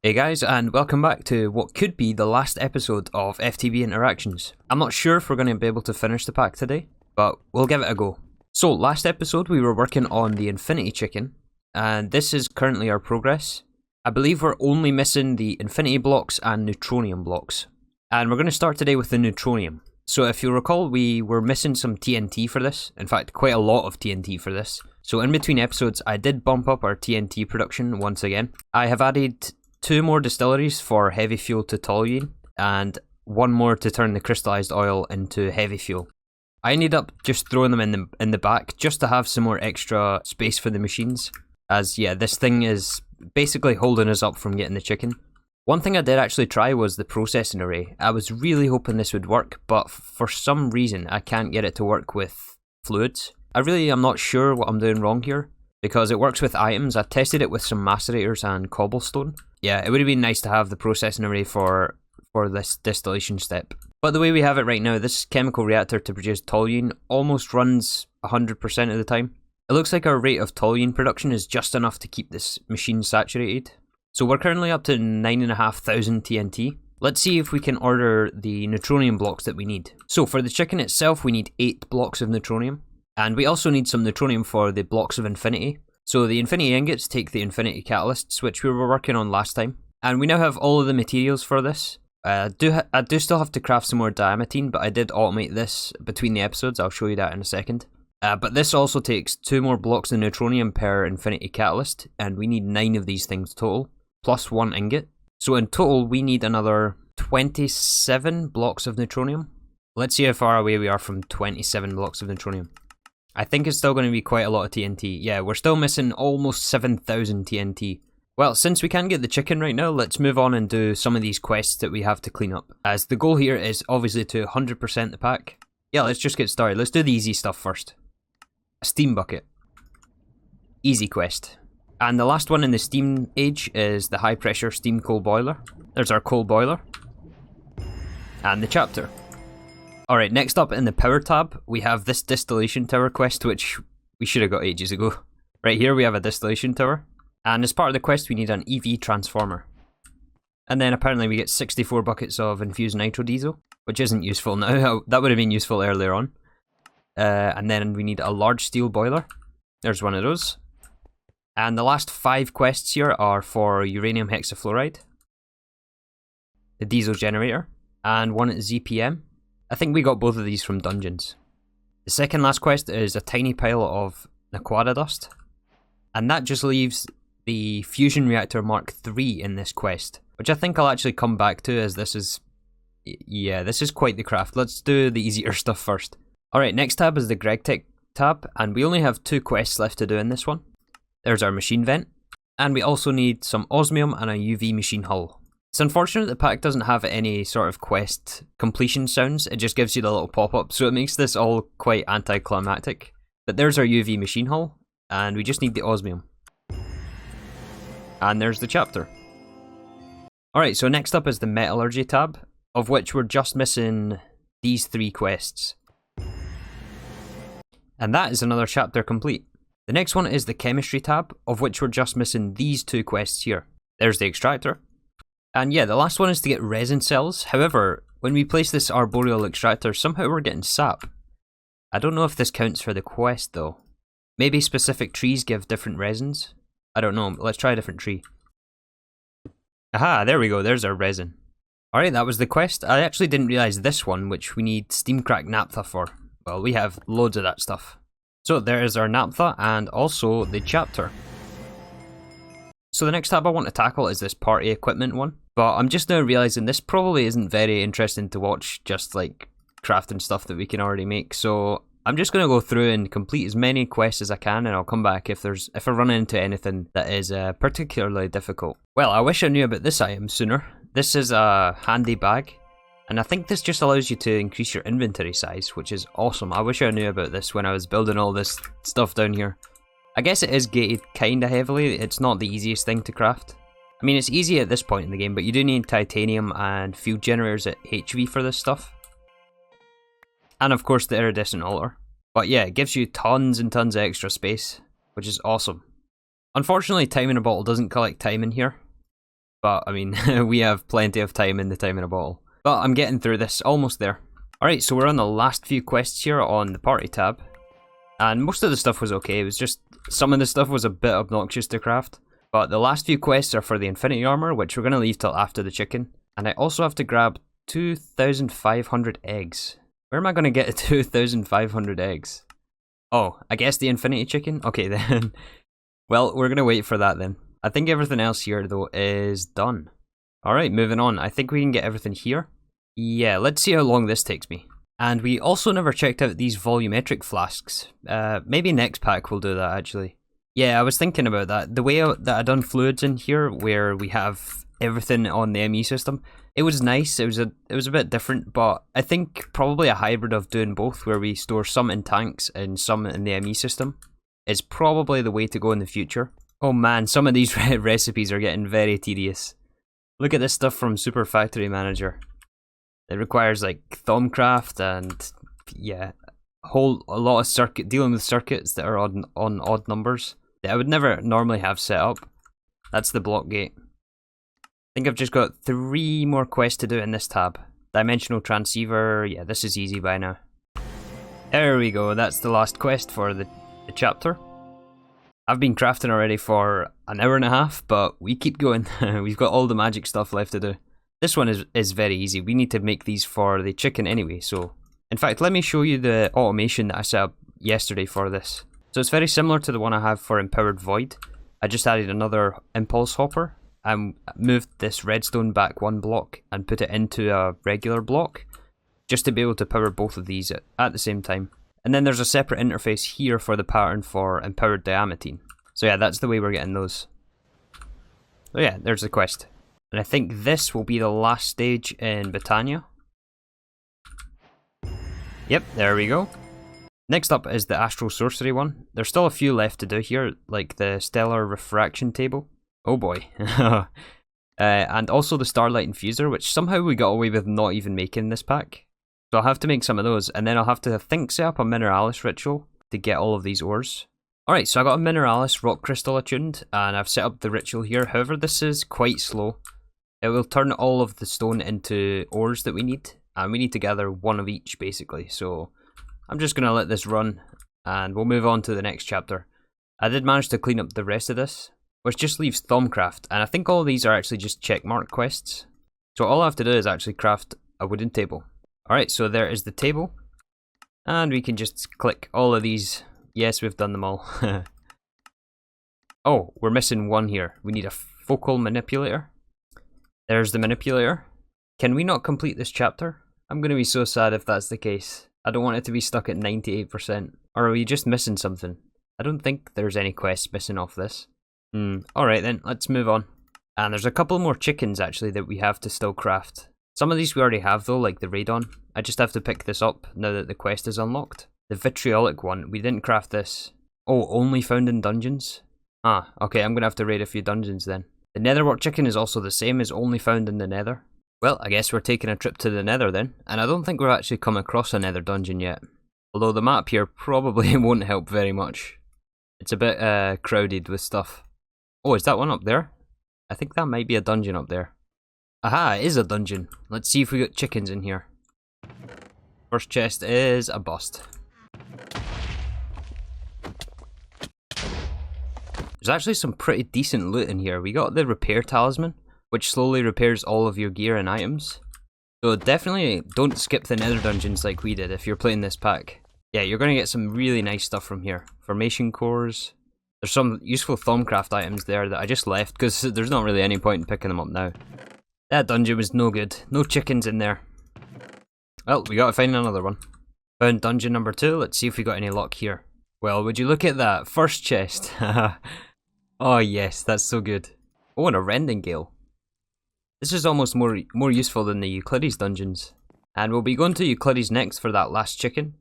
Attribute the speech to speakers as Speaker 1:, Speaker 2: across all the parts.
Speaker 1: Hey guys, and welcome back to what could be the last episode of FTB Interactions. I'm not sure if we're going to be able to finish the pack today, but we'll give it a go. So, last episode we were working on the Infinity Chicken, and this is currently our progress. I believe we're only missing the Infinity blocks and Neutronium blocks. And we're going to start today with the Neutronium. So if you'll recall, we were missing some TNT for this. In fact, quite a lot of TNT for this. So in between episodes, I did bump up our TNT production once again. I have added 2 more distilleries for heavy fuel to toluene, and 1 more to turn the crystallized oil into heavy fuel. I ended up just throwing them in the back just to have some more extra space for the machines, as yeah, this thing is basically holding us up from getting the chicken. One thing I did actually try was the processing array. I was really hoping this would work, but for some reason I can't get it to work with fluids. I really am not sure what I'm doing wrong here, because it works with items. I tested it with some macerators and cobblestone. Yeah, it would have been nice to have the processing array for this distillation step. But the way we have it right now, this chemical reactor to produce toluene almost runs 100% of the time. It looks like our rate of toluene production is just enough to keep this machine saturated. So we're currently up to 9,500 TNT. Let's see if we can order the neutronium blocks that we need. So for the chicken itself, we need 8 blocks of neutronium. And we also need some neutronium for the blocks of infinity. So the infinity ingots take the infinity catalysts, which we were working on last time. And we now have all of the materials for this. I do still have to craft some more diamantine, but I did automate this between the episodes. I'll show you that in a second. But this also takes 2 more blocks of neutronium per infinity catalyst, and we need 9 of these things total, plus 1 ingot. So in total, we need another 27 blocks of neutronium. Let's see how far away we are from 27 blocks of neutronium. I think it's still going to be quite a lot of TNT. Yeah, we're still missing almost 7,000 TNT. Well, since we can't get the chicken right now, let's move on and do some of these quests that we have to clean up. As the goal here is obviously to 100% the pack. Yeah, let's just get started. Let's do the easy stuff first. A steam bucket. Easy quest. And the last one in the steam age is the high pressure steam coal boiler. There's our coal boiler. And the chapter. Alright, next up in the power tab, we have this distillation tower quest, which we should have got ages ago. Right here we have a distillation tower, and as part of the quest we need an EV transformer. And then apparently we get 64 buckets of infused nitrodiesel, which isn't useful now. That would have been useful earlier on. And then we need a large steel boiler. There's one of those. And the last 5 quests here are for uranium hexafluoride, the diesel generator, and one at ZPM. I think we got both of these from dungeons. The second last quest is a tiny pile of Naquada dust. And that just leaves the fusion reactor Mark III in this quest, which I think I'll actually come back to, as this is... yeah, this is quite the craft. Let's do the easier stuff first. Alright, next tab is the GregTech tab, and we only have 2 quests left to do in this one. There's our machine vent, and we also need some osmium and a UV machine hull. It's unfortunate the pack doesn't have any sort of quest completion sounds. It just gives you the little pop-up, so it makes this all quite anticlimactic. But there's our UV machine hull, and we just need the osmium. And there's the chapter. Alright, so next up is the metallurgy tab, of which we're just missing these 3 quests. And that is another chapter complete. The next one is the chemistry tab, of which we're just missing these 2 quests here. There's the extractor. And yeah, the last one is to get resin cells. However, when we place this arboreal extractor, somehow we're getting sap. I don't know if this counts for the quest though. Maybe specific trees give different resins? I don't know, let's try a different tree. Aha, there we go, there's our resin. Alright, that was the quest. I actually didn't realise this one, which we need steam crack naphtha for. Well, we have loads of that stuff. So there is our naphtha and also the chapter. So the next tab I want to tackle is this party equipment one. But I'm just now realising this probably isn't very interesting to watch, just like crafting stuff that we can already make. So I'm just going to go through and complete as many quests as I can, and I'll come back if I run into anything that is particularly difficult. Well, I wish I knew about this item sooner. This is a handy bag, and I think this just allows you to increase your inventory size, which is awesome. I wish I knew about this when I was building all this stuff down here. I guess it is gated kinda heavily. It's not the easiest thing to craft. I mean, it's easy at this point in the game, but you do need titanium and field generators at HV for this stuff. And of course the iridescent altar. But yeah, it gives you tons and tons of extra space, which is awesome. Unfortunately, time in a bottle doesn't collect time in here. But, I mean, we have plenty of time in the time in a bottle. But I'm getting through this, almost there. Alright, so we're on the last few quests here on the party tab. And most of the stuff was okay, it was just, some of the stuff was a bit obnoxious to craft. But the last few quests are for the Infinity Armor, which we're going to leave till after the chicken. And I also have to grab 2,500 eggs. Where am I going to get 2,500 eggs? Oh, I guess the Infinity Chicken? Okay then. Well, we're going to wait for that then. I think everything else here though is done. Alright, moving on. I think we can get everything here. Yeah, let's see how long this takes me. And we also never checked out these volumetric flasks. Maybe next pack we'll do that actually. Yeah, I was thinking about that. The way that I done fluids in here, where we have everything on the ME system, it was nice. It was a bit different, but I think probably a hybrid of doing both, where we store some in tanks and some in the ME system, is probably the way to go in the future. Oh man, some of these recipes are getting very tedious. Look at this stuff from Super Factory Manager. It requires like Thaumcraft and yeah, a lot of dealing with circuits that are on odd numbers that I would never normally have set up. That's the block gate. I think I've just got 3 more quests to do in this tab. Dimensional transceiver, yeah, this is easy by now. There we go, that's the last quest for the chapter. I've been crafting already for an hour and a half, but we keep going. We've got all the magic stuff left to do. This one is very easy. We need to make these for the chicken anyway, so... In fact, let me show you the automation that I set up yesterday for this. So it's very similar to the one I have for Empowered Void. I just added another impulse hopper and moved this redstone back 1 block and put it into a regular block, just to be able to power both of these at the same time. And then there's a separate interface here for the pattern for Empowered Diamantine. So yeah, that's the way we're getting those. So yeah, there's the quest. And I think this will be the last stage in Botania. Yep, there we go. Next up is the Astral Sorcery one. There's still a few left to do here, like the Stellar Refraction Table. Oh boy. And also the Starlight Infuser, which somehow we got away with not even making this pack. So I'll have to make some of those, and then I'll have to, I think, set up a Mineralis ritual to get all of these ores. Alright, so I got a Mineralis rock crystal attuned, and I've set up the ritual here. However, this is quite slow. It will turn all of the stone into ores that we need, and we need to gather 1 of each, basically. So I'm just going to let this run, and we'll move on to the next chapter. I did manage to clean up the rest of this, which just leaves Thaumcraft, and I think all of these are actually just checkmark quests. So all I have to do is actually craft a wooden table. Alright, so there is the table, and we can just click all of these. Yes, we've done them all. Oh, we're missing 1 here. We need a focal manipulator. There's the manipulator. Can we not complete this chapter? I'm going to be so sad if that's the case. I don't want it to be stuck at 98%. Or are we just missing something? I don't think there's any quests missing off this. Alright then, let's move on. And there's a couple more chickens actually that we have to still craft. Some of these we already have though, like the Radon. I just have to pick this up now that the quest is unlocked. The Vitriolic one, we didn't craft this. Oh, only found in dungeons? Ah, okay, I'm gonna have to raid a few dungeons then. The Netherwort chicken is also the same, as only found in the Nether. Well, I guess we're taking a trip to the Nether then, and I don't think we've actually come across a Nether dungeon yet. Although the map here probably won't help very much. It's a bit crowded with stuff. Oh, is that one up there? I think that might be a dungeon up there. Aha, it is a dungeon. Let's see if we got chickens in here. First chest is a bust. There's actually some pretty decent loot in here. We got the repair talisman, which slowly repairs all of your gear and items. So definitely don't skip the nether dungeons like we did if you're playing this pack. Yeah, you're going to get some really nice stuff from here. Formation cores. There's some useful Thaumcraft items there that I just left because there's not really any point in picking them up now. That dungeon was no good. No chickens in there. Well, we gotta find another one. Found dungeon number 2. Let's see if we got any luck here. Well, would you look at that? First chest. Oh yes, that's so good. Oh, and a Rendingale. This is almost more useful than the Euclides dungeons. And we'll be going to Euclides next for that last chicken.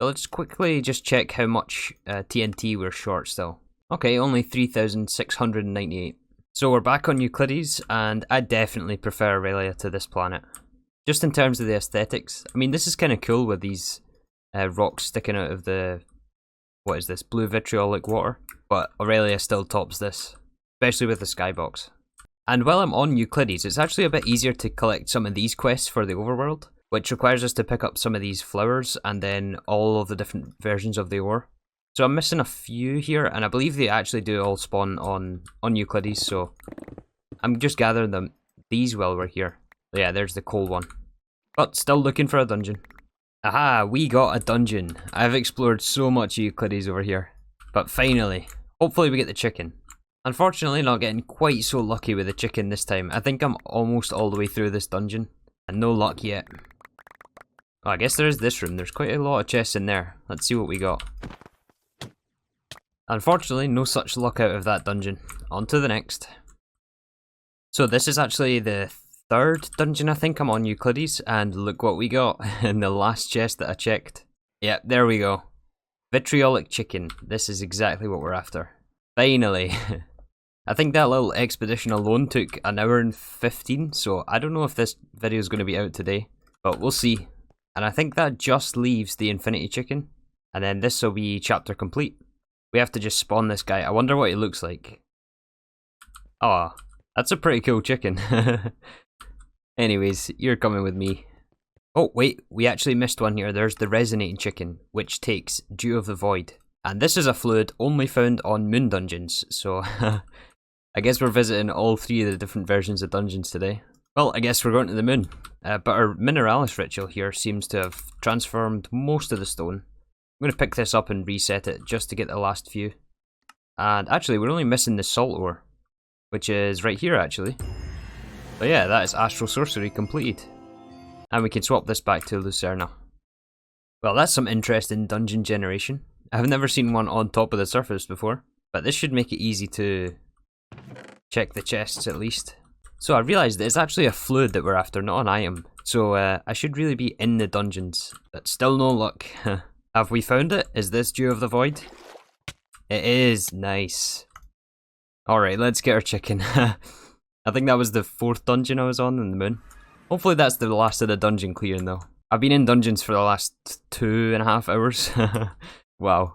Speaker 1: So let's quickly just check how much TNT we're short still. Okay, only 3,698. So we're back on Euclides, and I definitely prefer Aurelia to this planet. Just in terms of the aesthetics. I mean, this is kind of cool with these rocks sticking out of the... What is this? Blue vitriolic water. But Aurelia still tops this. Especially with the skybox. And while I'm on Euclides, it's actually a bit easier to collect some of these quests for the overworld, which requires us to pick up some of these flowers and then all of the different versions of the ore. So I'm missing a few here, and I believe they actually do all spawn on Euclides, so I'm just gathering these while we're here. Yeah, there's the coal one. But still looking for a dungeon. Aha, we got a dungeon. I've explored so much Euclides over here. But finally, hopefully we get the chicken. Unfortunately, not getting quite so lucky with the chicken this time. I think I'm almost all the way through this dungeon, and no luck yet. Oh, I guess there is this room. There's quite a lot of chests in there. Let's see what we got. Unfortunately, no such luck out of that dungeon. On to the next. So this is actually the third dungeon I think I'm on Euclides, and look what we got in the last chest that I checked. Yep, there we go. Vitriolic chicken. This is exactly what we're after. Finally. I think that little expedition alone took an hour and 15, so I don't know if this video is going to be out today, but we'll see. And I think that just leaves the infinity chicken, and then this will be chapter complete. We have to just spawn this guy. I wonder what he looks like. Oh, that's a pretty cool chicken. Anyways, you're coming with me. Oh wait, we actually missed one here. There's the resonating chicken, which takes Dew of the Void. And this is a fluid only found on moon dungeons, so I guess we're visiting all three of the different versions of dungeons today. Well, I guess we're going to the moon. But our Mineralis ritual here seems to have transformed most of the stone. I'm going to pick this up and reset it just to get the last few. And actually, we're only missing the salt ore, which is right here actually. But yeah, that is Astral Sorcery completed. And we can swap this back to Lucerna. Well, that's some interesting dungeon generation. I've never seen one on top of the surface before, but this should make it easy to check the chests at least. So I realised that it's actually a fluid that we're after, not an item. So I should really be in the dungeons, but still no luck. Have we found it? Is this Dew of the Void? It is, nice. Alright, let's get our chicken. I think that was the 4th dungeon I was on in the moon. Hopefully that's the last of the dungeon clearing though. I've been in dungeons for the last 2.5 hours. Wow.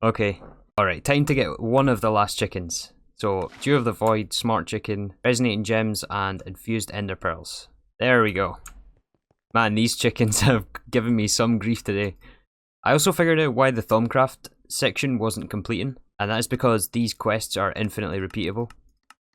Speaker 1: Okay. Alright, time to get one of the last chickens. So, Dew of the Void, Smart Chicken, Resonating Gems, and Infused Ender Pearls. There we go. Man, these chickens have given me some grief today. I also figured out why the Thaumcraft section wasn't completing, and that is because these quests are infinitely repeatable.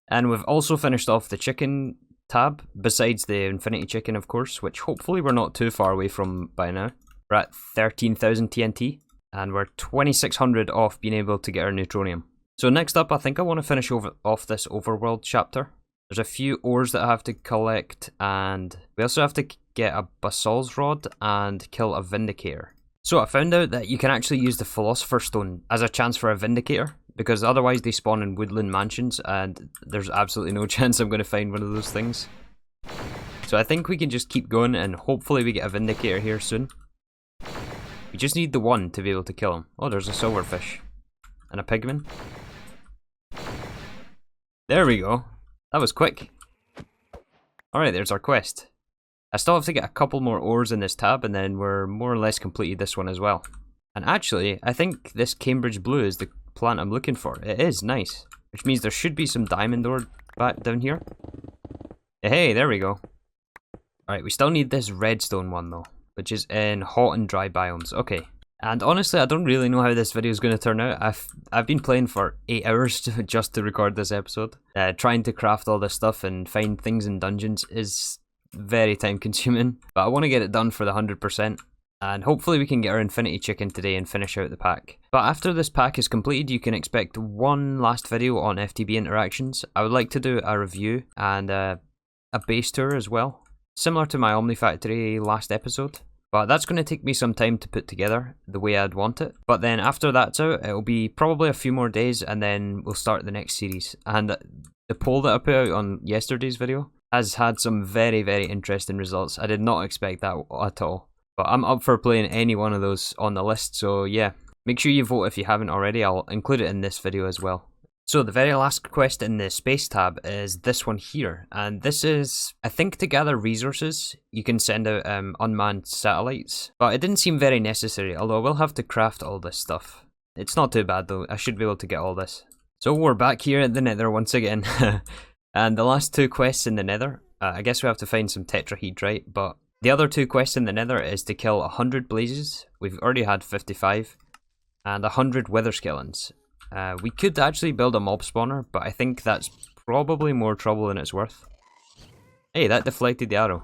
Speaker 1: And we've also finished off the chicken tab, besides the infinity chicken of course, which hopefully we're not too far away from by now. We're at 13,000 TNT, and we're 2,600 off being able to get our neutronium. So next up, I think I want to finish off this overworld chapter. There's a few ores that I have to collect, and we also have to get a basal's rod and kill a vindicator. So I found out that you can actually use the Philosopher's Stone as a chance for a vindicator, because otherwise they spawn in woodland mansions, and there's absolutely no chance I'm going to find one of those things. So I think we can just keep going, and hopefully we get a vindicator here soon. We just need the one to be able to kill him. Oh, there's a silverfish. And a pigman. There we go. That was quick. Alright, there's our quest. I still have to get a couple more ores in this tab, and then we're more or less completed this one as well. And actually, I think this Cambridge Blue is the plant I'm looking for. It is, nice. Which means there should be some diamond ore back down here. Hey, there we go. Alright, we still need this redstone one though, which is in hot and dry biomes. Okay. And honestly, I don't really know how this video is going to turn out. I've been playing for 8 hours just to record this episode. Trying to craft all this stuff and find things in dungeons is very time consuming. But I want to get it done for the 100%. And hopefully we can get our infinity chicken today and finish out the pack. But after this pack is completed, you can expect one last video on FTB interactions. I would like to do a review and a base tour as well, similar to my Omnifactory last episode. But that's going to take me some time to put together the way I'd want it. But then after that's out, it'll be probably a few more days, and then we'll start the next series. And the poll that I put out on yesterday's video has had some very, very interesting results. I did not expect that at all. But I'm up for playing any one of those on the list, so yeah. Make sure you vote if you haven't already. I'll include it in this video as well. So the very last quest in the space tab is this one here, and this is, I think, to gather resources you can send out unmanned satellites, but it didn't seem very necessary, although I will have to craft all this stuff. It's not too bad though, I should be able to get all this. So we're back here at the Nether once again. And the last two quests in the nether, I guess we have to find some tetrahedrite, but the other two quests in the nether is to kill 100 blazes. We've already had 55. And 100 wither skeletons. We could actually build a mob spawner, but I think that's probably more trouble than it's worth. Hey, that deflected the arrow.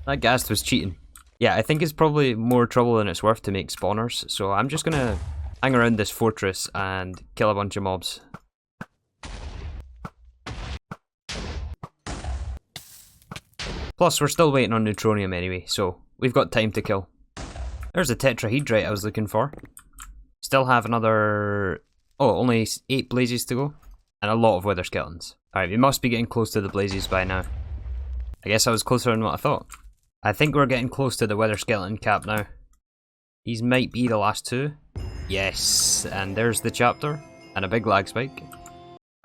Speaker 1: That ghast was cheating. Yeah, I think it's probably more trouble than it's worth to make spawners, so I'm just gonna hang around this fortress and kill a bunch of mobs. Plus, we're still waiting on neutronium anyway, so we've got time to kill. There's the tetrahedrite I was looking for. Still have another... oh, only 8 blazes to go. And a lot of wither skeletons. Alright, we must be getting close to the blazes by now. I guess I was closer than what I thought. I think we're getting close to the wither skeleton cap now. These might be the last two. Yes, and there's the chapter. And a big lag spike.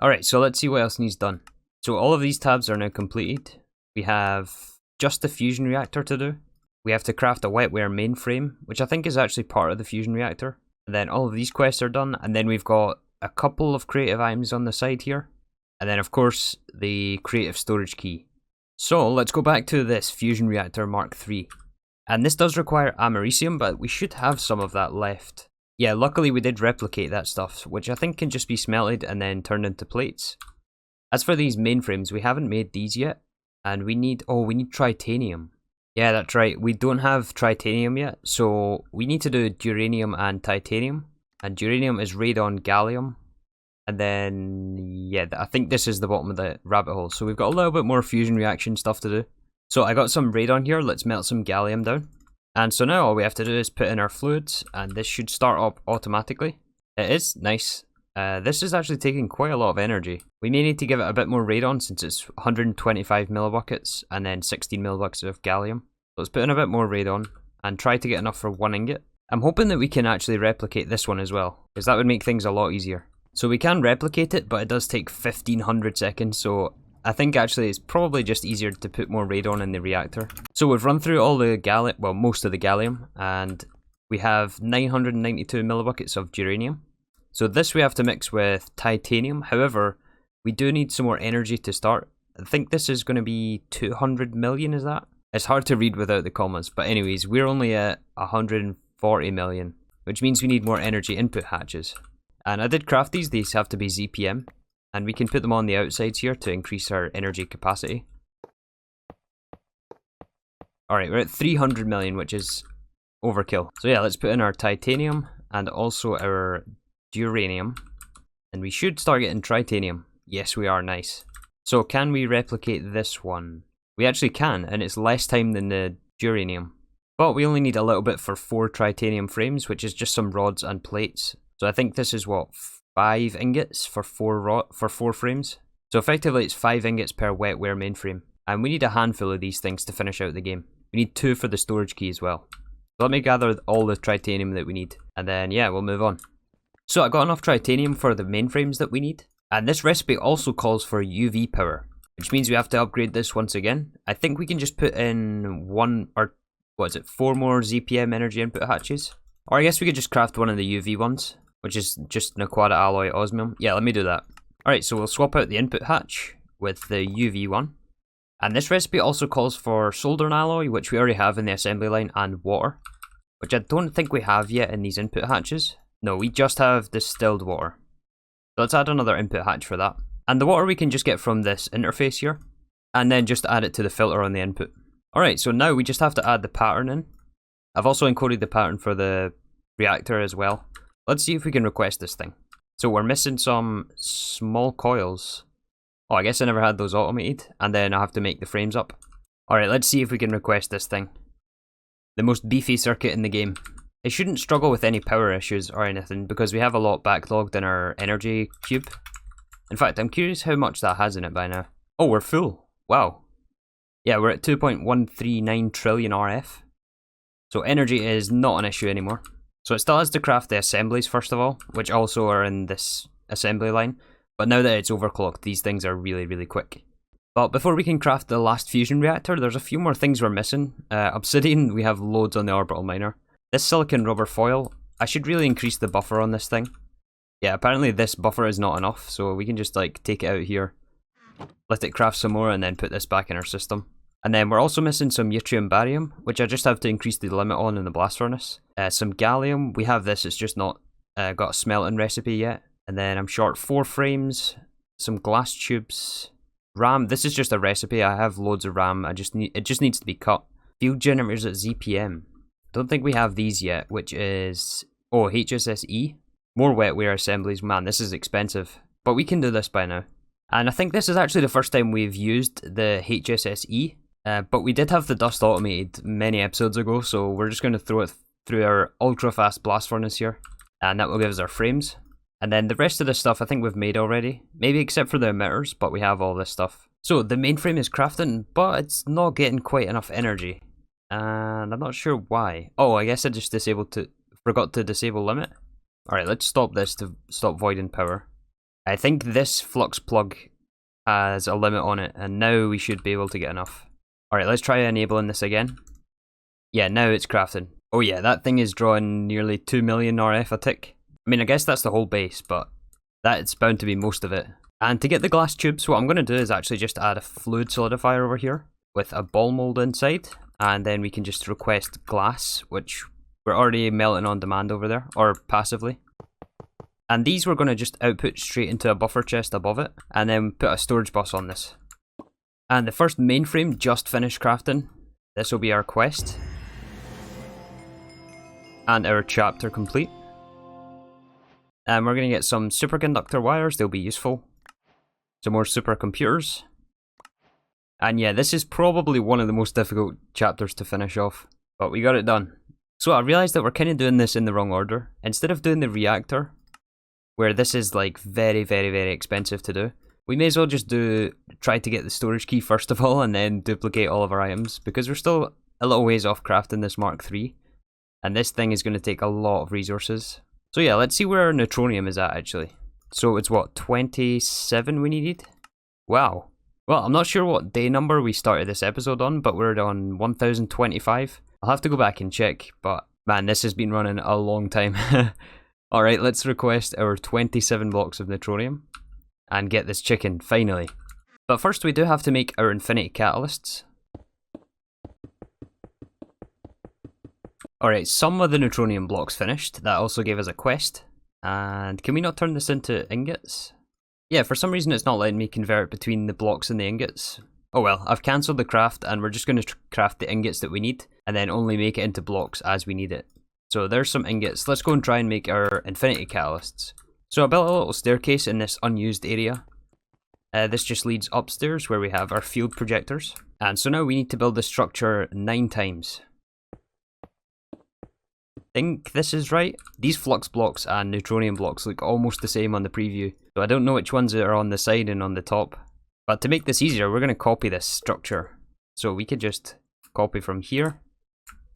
Speaker 1: Alright, so let's see what else needs done. So all of these tabs are now completed. We have just the fusion reactor to do. We have to craft a wetware mainframe, which I think is actually part of the fusion reactor. And then all of these quests are done, and then we've got a couple of creative items on the side here. And then of course, the creative storage key. So let's go back to this fusion reactor Mark III. And this does require americium, but we should have some of that left. Yeah, luckily we did replicate that stuff, which I think can just be smelted and then turned into plates. As for these mainframes, we haven't made these yet. And we need tritanium. Yeah, that's right. We don't have tritanium yet, so we need to do duranium and titanium. And duranium is radon gallium. And then, yeah, I think this is the bottom of the rabbit hole. So we've got a little bit more fusion reaction stuff to do. So I got some radon here. Let's melt some gallium down. And so now all we have to do is put in our fluids, and this should start up automatically. It is nice. This is actually taking quite a lot of energy. We may need to give it a bit more radon since it's 125 millibuckets and then 16 millibuckets of gallium. So let's put in a bit more radon and try to get enough for 1 ingot. I'm hoping that we can actually replicate this one as well, because that would make things a lot easier. So we can replicate it, but it does take 1500 seconds, so I think actually it's probably just easier to put more radon in the reactor. So we've run through all the gallium, well, most of the gallium, and we have 992 millibuckets of duranium. So this we have to mix with titanium. However, we do need some more energy to start. I think this is going to be 200 million, is that? It's hard to read without the commas, but anyways, we're only at 140 million, which means we need more energy input hatches. And I did craft these have to be ZPM, and we can put them on the outsides here to increase our energy capacity. Alright, we're at 300 million, which is overkill. So yeah, let's put in our titanium and also our duranium, and we should start getting tritanium. Yes, we are. Nice. So can we replicate this one? We actually can, and it's less time than the duranium. But we only need a little bit for 4 tritanium frames, which is just some rods and plates. So I think this is what, 5 ingots for 4 frames? So effectively it's 5 ingots per wetware mainframe. And we need a handful of these things to finish out the game. We need 2 for the storage key as well. So let me gather all the tritanium that we need, and then yeah, we'll move on. So I got enough tritanium for the mainframes that we need. And this recipe also calls for UV power, which means we have to upgrade this once again. I think we can just put in 4 more ZPM energy input hatches. Or I guess we could just craft one of the UV ones, which is just an aquata alloy osmium. Yeah, let me do that. Alright, so we'll swap out the input hatch with the UV one. And this recipe also calls for soldering alloy, which we already have in the assembly line, and water, which I don't think we have yet in these input hatches. No, we just have distilled water. So let's add another input hatch for that. And the water we can just get from this interface here, and then just add it to the filter on the input. Alright, so now we just have to add the pattern in. I've also encoded the pattern for the reactor as well. Let's see if we can request this thing. So we're missing some small coils. Oh, I guess I never had those automated, and then I have to make the frames up. Alright, let's see if we can request this thing. The most beefy circuit in the game. It shouldn't struggle with any power issues or anything, because we have a lot backlogged in our energy cube. In fact, I'm curious how much that has in it by now. Oh, we're full. Wow. Yeah, we're at 2.139 trillion RF. So energy is not an issue anymore. So it still has to craft the assemblies first of all, which also are in this assembly line. But now that it's overclocked, these things are really, really quick. But before we can craft the last fusion reactor, there's a few more things we're missing. Obsidian, we have loads on the orbital miner. This silicon rubber foil, I should really increase the buffer on this thing. Yeah, apparently this buffer is not enough, so we can just like take it out here let it craft some more, and then put this back in our system. And then we're also missing some yttrium barium, which I just have to increase the limit on in the blast furnace. Some gallium, we have this, it's just not got a smelting recipe yet. And then I'm short 4 frames, some glass tubes, RAM, this is just a recipe, I have loads of RAM, it just needs to be cut. Field generators at ZPM, don't think we have these yet, which is, oh, HSSE. More wetware assemblies, man, this is expensive. But we can do this by now. And I think this is actually the first time we've used the HSSE. But we did have the dust automated many episodes ago, so we're just going to throw it through our ultra fast blast furnace here. And that will give us our frames. And then the rest of the stuff I think we've made already. Maybe except for the emitters, but we have all this stuff. So the mainframe is crafting, but it's not getting quite enough energy. And I'm not sure why. Oh, I guess I just forgot to disable limit. Alright, let's stop this to stop voiding power. I think this flux plug has a limit on it, and now we should be able to get enough. Alright, let's try enabling this again. Yeah, now it's crafting. Oh yeah, that thing is drawing nearly 2 million RF a tick. I mean, I guess that's the whole base, but that's bound to be most of it. And to get the glass tubes, what I'm going to do is actually just add a fluid solidifier over here with a ball mold inside, and then we can just request glass, which we're already melting on demand over there, or passively. And these we're going to just output straight into a buffer chest above it, and then put a storage bus on this. And the first mainframe just finished crafting. This will be our quest. And our chapter complete. And we're going to get some superconductor wires, they'll be useful. Some more supercomputers. And yeah, this is probably one of the most difficult chapters to finish off. But we got it done. So I realised that we're kind of doing this in the wrong order. Instead of doing the reactor, where this is like very, very, very expensive to do, we may as well just try to get the storage key first of all, and then duplicate all of our items, because we're still a little ways off crafting this Mark III. And this thing is going to take a lot of resources. So yeah, let's see where our neutronium is at actually. So it's what, 27 we needed? Wow. Well, I'm not sure what day number we started this episode on, but we're on 1025. I'll have to go back and check, but man, this has been running a long time. Alright, let's request our 27 blocks of neutronium and get this chicken, finally. But first we do have to make our infinity catalysts. Alright, some of the neutronium blocks finished. That also gave us a quest. And can we not turn this into ingots? Yeah, for some reason it's not letting me convert between the blocks and the ingots. Oh well, I've cancelled the craft and we're just going to craft the ingots that we need and then only make it into blocks as we need it. So there's some ingots. Let's go and try and make our infinity catalysts. So I built a little staircase in this unused area. This just leads upstairs where we have our field projectors. And so now we need to build this structure 9 times. Think this is right. These flux blocks and neutronium blocks look almost the same on the preview, so I don't know which ones are on the side and on the top. But to make this easier, we're going to copy this structure. So we could just copy from here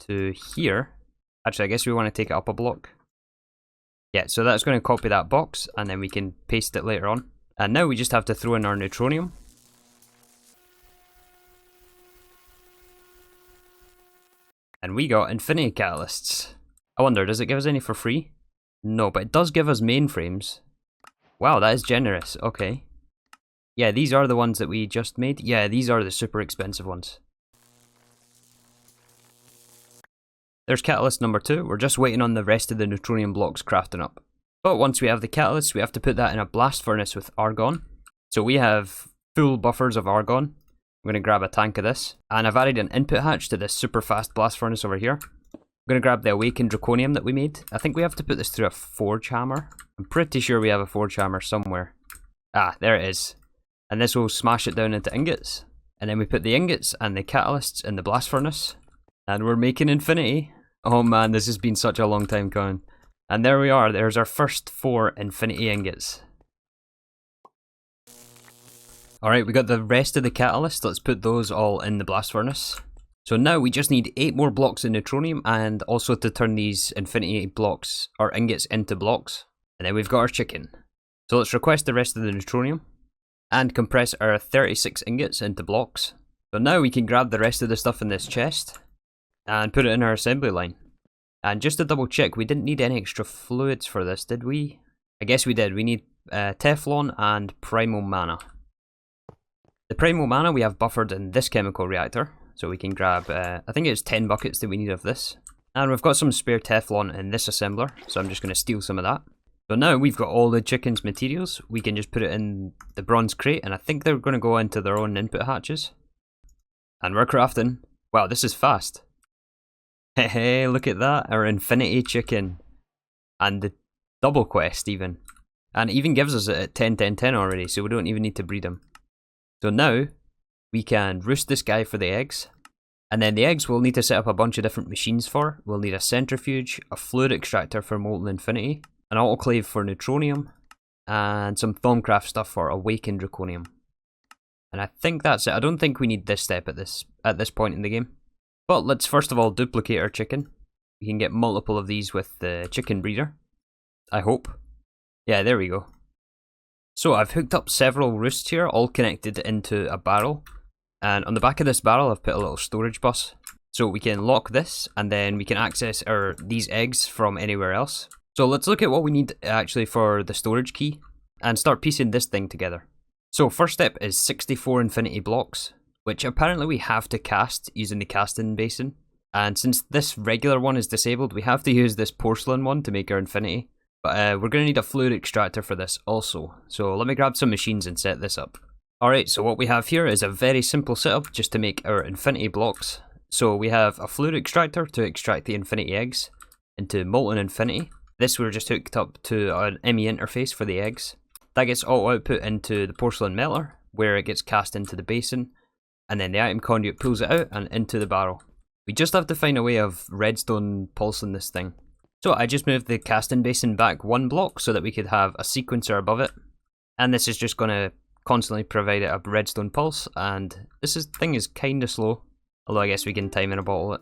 Speaker 1: to here. Actually, I guess we want to take it up a block. Yeah, so that's going to copy that box, and then we can paste it later on. And now we just have to throw in our neutronium. And we got infinity catalysts. I wonder, does it give us any for free? No, but it does give us mainframes. Wow, that is generous. Okay. Yeah, these are the ones that we just made. Yeah, these are the super expensive ones. There's catalyst number 2. We're just waiting on the rest of the neutronium blocks crafting up. But once we have the catalyst, we have to put that in a blast furnace with argon. So we have full buffers of argon. I'm going to grab a tank of this. And I've added an input hatch to this super fast blast furnace over here. I'm going to grab the awakened draconium that we made. I think we have to put this through a forge hammer. I'm pretty sure we have a forge hammer somewhere. Ah, there it is. And this will smash it down into ingots. And then we put the ingots and the catalysts in the blast furnace. And we're making infinity. Oh man, this has been such a long time coming. And there we are, there's our first 4 infinity ingots. Alright, we got the rest of the catalysts. Let's put those all in the blast furnace. So now we just need 8 more blocks of neutronium and also to turn these infinity blocks or ingots into blocks. And then we've got our chicken. So let's request the rest of the neutronium and compress our 36 ingots into blocks. So now we can grab the rest of the stuff in this chest and put it in our assembly line. And just to double check, we didn't need any extra fluids for this, did we? I guess we did. We need Teflon and Primal Mana. The primal mana we have buffered in this chemical reactor, so we can grab, I think it's 10 buckets that we need of this. And we've got some spare Teflon in this assembler, so I'm just going to steal some of that. So now we've got all the chicken's materials, we can just put it in the bronze crate, and I think they're going to go into their own input hatches. And we're crafting. Wow, this is fast. Hey, look at that, our infinity chicken. And the double quest even. And it even gives us it at 10, 10, 10 already, so we don't even need to breed him. So now, we can roost this guy for the eggs. And then the eggs we'll need to set up a bunch of different machines for. We'll need a centrifuge, a fluid extractor for molten infinity, an autoclave for neutronium, and some Thaumcraft stuff for awakened draconium. And I think that's it. I don't think we need this step at this point in the game. But let's first of all duplicate our chicken. We can get multiple of these with the chicken breeder. I hope. Yeah, there we go. So I've hooked up several roosts here, all connected into a barrel. And on the back of this barrel I've put a little storage bus. So we can lock this and then we can access these eggs from anywhere else. So let's look at what we need actually for the storage key and start piecing this thing together. So first step is 64 infinity blocks, which apparently we have to cast using the casting basin. And since this regular one is disabled, we have to use this porcelain one to make our infinity. But we're going to need a fluid extractor for this also. So let me grab some machines and set this up. Alright, so what we have here is a very simple setup just to make our infinity blocks. So we have a fluid extractor to extract the infinity eggs into molten infinity. This we're just hooked up to an ME interface for the eggs. That gets auto output into the porcelain melter, where it gets cast into the basin. And then the item conduit pulls it out and into the barrel. We just have to find a way of redstone pulsing this thing. So I just moved the casting basin back one block so that we could have a sequencer above it. And this is just going to constantly provide it a redstone pulse, and thing is kind of slow, although I guess we can time in a bottle it.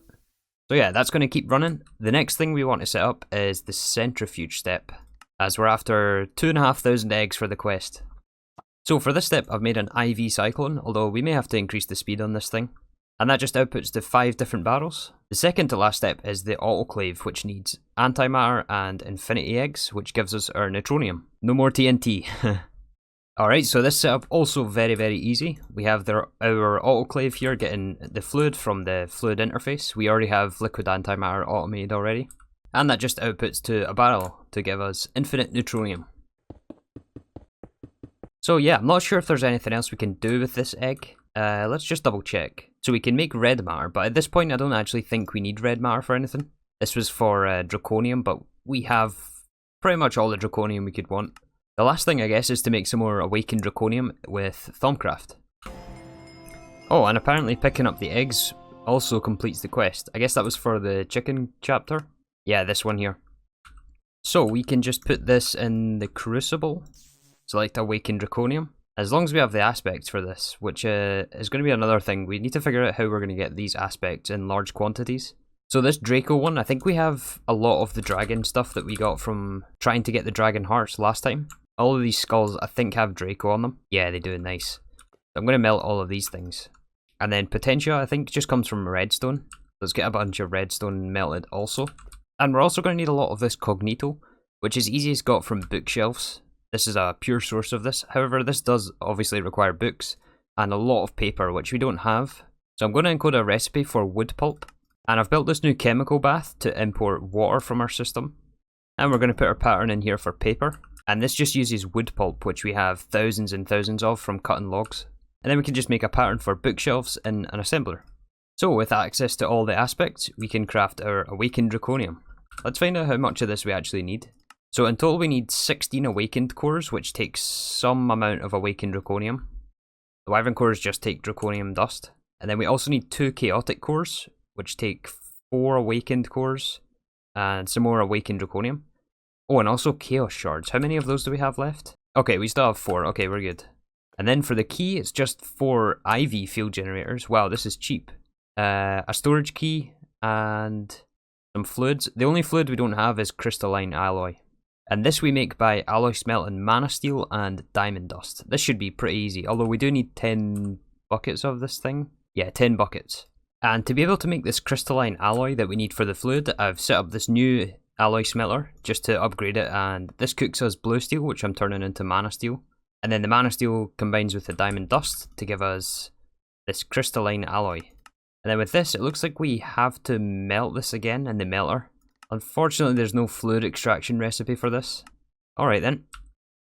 Speaker 1: So yeah, that's going to keep running. The next thing we want to set up is the centrifuge step, as we're after 2,500 eggs for the quest. So for this step I've made an IV cyclone, although we may have to increase the speed on this thing. And that just outputs to 5 different barrels. The second to last step is the autoclave, which needs antimatter and infinity eggs, which gives us our neutronium. No more TNT. Alright, so this setup also very, very easy. We have our autoclave here getting the fluid from the fluid interface. We already have liquid antimatter automated already. And that just outputs to a barrel to give us infinite neutronium. So yeah, I'm not sure if there's anything else we can do with this egg. Let's just double check. So we can make red matter, but at this point I don't actually think we need red matter for anything. This was for draconium, but we have pretty much all the draconium we could want. The last thing I guess is to make some more awakened draconium with Thaumcraft. Oh, and apparently picking up the eggs also completes the quest. I guess that was for the chicken chapter. Yeah, this one here. So we can just put this in the crucible. Select awakened draconium. As long as we have the aspects for this, which is going to be another thing. We need to figure out how we're going to get these aspects in large quantities. So this Draco one, I think we have a lot of the dragon stuff that we got from trying to get the dragon hearts last time. All of these skulls, I think, have Draco on them. Yeah, they do, nice. So I'm going to melt all of these things. And then Potentia, I think, just comes from redstone. Let's get a bunch of redstone melted also. And we're also going to need a lot of this Cognito, which is easiest got from bookshelves. This is a pure source of this. However, this does obviously require books and a lot of paper, which we don't have. So I'm going to encode a recipe for wood pulp. And I've built this new chemical bath to import water from our system. And we're going to put our pattern in here for paper. And this just uses wood pulp, which we have thousands and thousands of from cutting logs. And then we can just make a pattern for bookshelves in an assembler. So with access to all the aspects, we can craft our awakened draconium. Let's find out how much of this we actually need. So in total we need 16 awakened cores, which takes some amount of awakened draconium. The wyvern cores just take draconium dust. And then we also need 2 chaotic cores, which take 4 awakened cores and some more awakened draconium. Oh, and also chaos shards. How many of those do we have left? Okay, we still have 4. Okay, we're good. And then for the key, it's just 4 IV field generators. Wow, this is cheap. A storage key and some fluids. The only fluid we don't have is crystalline alloy. And this we make by alloy smelting mana steel and diamond dust. This should be pretty easy, although we do need 10 buckets of this thing. Yeah, 10 buckets. And to be able to make this crystalline alloy that we need for the fluid, I've set up this new alloy smelter just to upgrade it, and this cooks us blue steel, which I'm turning into mana steel. And then the mana steel combines with the diamond dust to give us this crystalline alloy. And then with this, it looks like we have to melt this again in the melter. Unfortunately, there's no fluid extraction recipe for this. Alright then.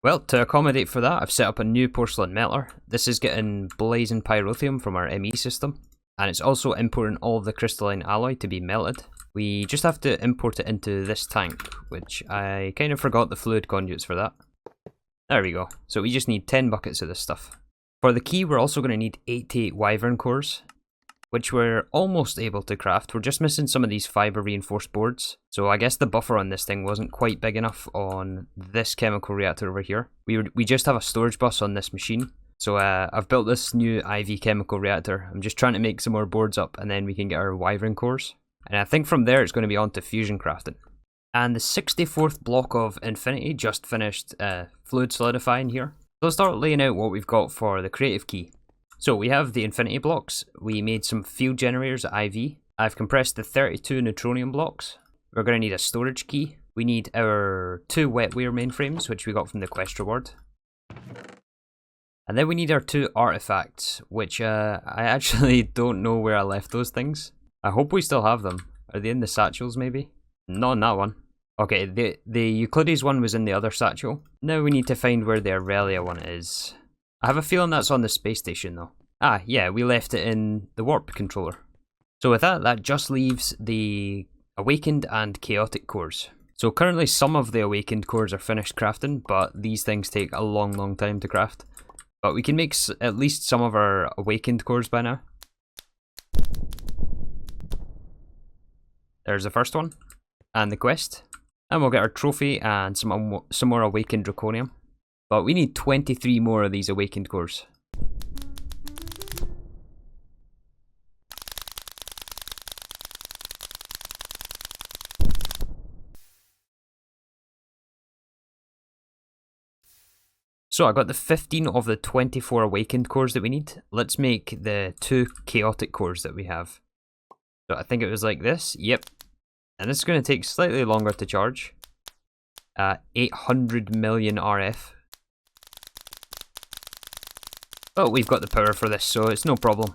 Speaker 1: Well, to accommodate for that, I've set up a new porcelain melter. This is getting blazing pyrotheum from our ME system. And it's also importing all of the crystalline alloy to be melted. We just have to import it into this tank, which I kind of forgot the fluid conduits for that. There we go. So we just need 10 buckets of this stuff. For the key, we're also going to need 88 wyvern cores, which we're almost able to craft. We're just missing some of these fiber reinforced boards. So I guess the buffer on this thing wasn't quite big enough on this chemical reactor over here. We just have a storage bus on this machine. So I've built this new IV chemical reactor. I'm just trying to make some more boards up and then we can get our wyvern cores. And I think from there it's going to be on to fusion crafting. And the 64th block of Infinity just finished fluid solidifying here. So let's start laying out what we've got for the creative key. So we have the Infinity blocks. We made some field generators at IV. I've compressed the 32 neutronium blocks. We're going to need a storage key. We need our 2 wetware mainframes, which we got from the quest reward. And then we need our 2 artifacts, which I actually don't know where I left those things. I hope we still have them. Are they in the satchels maybe? Not in that one. Okay, the Euclides one was in the other satchel. Now we need to find where the Aurelia one is. I have a feeling that's on the space station though. Ah, yeah, we left it in the warp controller. So with that, that just leaves the awakened and chaotic cores. So currently some of the awakened cores are finished crafting, but these things take a long time to craft. But we can make at least some of our awakened cores by now. There's the first one, and the quest. And we'll get our trophy and some more awakened draconium. But we need 23 more of these awakened cores. So I got the 15 of the 24 awakened cores that we need. Let's make the 2 chaotic cores that we have. So I think it was like this. Yep. And this is going to take slightly longer to charge. 800 million RF. But we've got the power for this, so it's no problem.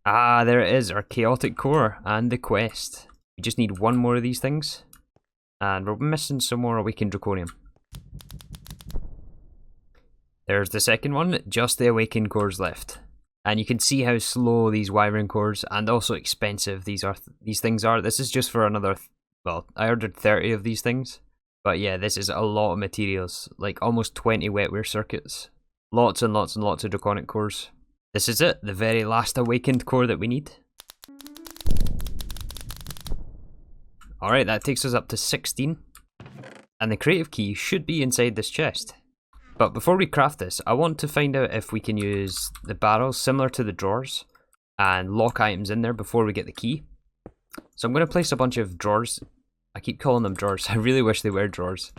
Speaker 1: Ah, there it is, our chaotic core and the quest. We just need 1 more of these things. And we're missing some more awakened draconium. There's the second one, just the awakened cores left. And you can see how slow these wyvern cores and also expensive these things are. This is just for another, well, I ordered 30 of these things. But yeah, this is a lot of materials, like almost 20 wetware circuits. Lots and lots and lots of draconic cores. This is it, the very last awakened core that we need. Alright, that takes us up to 16. And the creative key should be inside this chest. But before we craft this, I want to find out if we can use the barrels similar to the drawers and lock items in there before we get the key. So I'm going to place a bunch of drawers. I keep calling them drawers. I really wish they were drawers.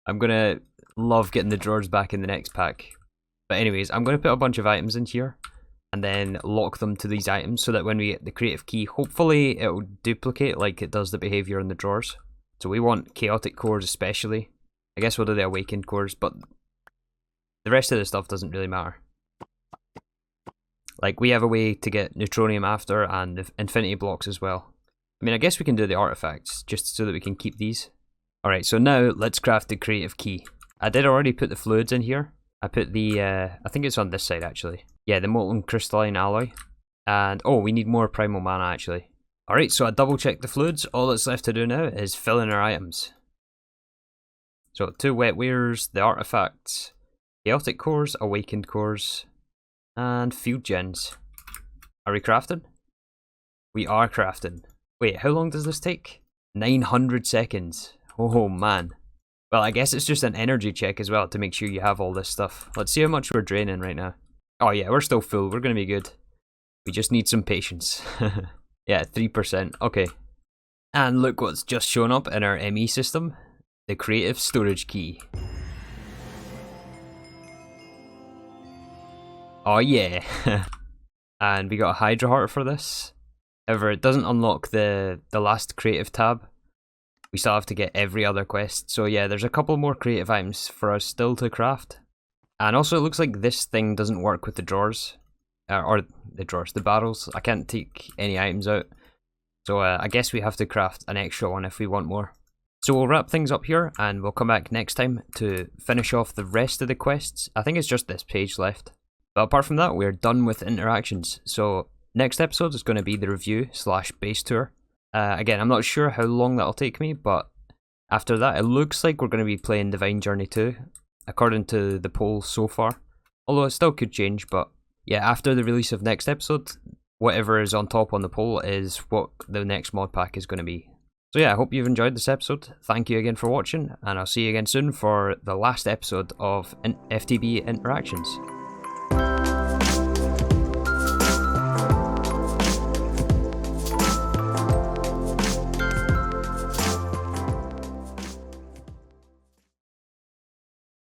Speaker 1: I'm going to love getting the drawers back in the next pack. But anyways, I'm going to put a bunch of items in here and then lock them to these items so that when we get the creative key, hopefully it will duplicate like it does the behavior in the drawers. So we want chaotic cores especially. I guess we'll do the awakened cores, but the rest of the stuff doesn't really matter. Like, we have a way to get neutronium after and infinity blocks as well. I mean, I guess we can do the artifacts just so that we can keep these. Alright, so now let's craft the creative key. I did already put the fluids in here. I put the, I think it's on this side actually. Yeah, the molten crystalline alloy. And, oh, we need more primal mana actually. Alright, so I double checked the fluids. All that's left to do now is fill in our items. So, 2 wetwares, the artifacts, chaotic cores, awakened cores, and field gens. Are we crafting? We are crafting. Wait, how long does this take? 900 seconds. Oh man. Well, I guess it's just an energy check as well to make sure you have all this stuff. Let's see how much we're draining right now. Oh yeah, we're still full. We're going to be good. We just need some patience. Yeah, 3%. Okay. And look what's just shown up in our ME system. The creative storage key. Oh yeah. And we got a Hydra heart for this. However, it doesn't unlock the last creative tab. We still have to get every other quest. So yeah, there's a couple more creative items for us still to craft. And also it looks like this thing doesn't work with the drawers. Or the drawers, the barrels. I can't take any items out. So I guess we have to craft an extra one if we want more. So we'll wrap things up here and we'll come back next time to finish off the rest of the quests. I think it's just this page left. But apart from that, we're done with interactions. So next episode is going to be the review / base tour. Again, I'm not sure how long that'll take me, but after that it looks like we're going to be playing Divine Journey 2, according to the polls so far. Although it still could change, but yeah, after the release of next episode, whatever is on top on the poll is what the next mod pack is going to be. So yeah, I hope you've enjoyed this episode. Thank you again for watching, and I'll see you again soon for the last episode of FTB Interactions.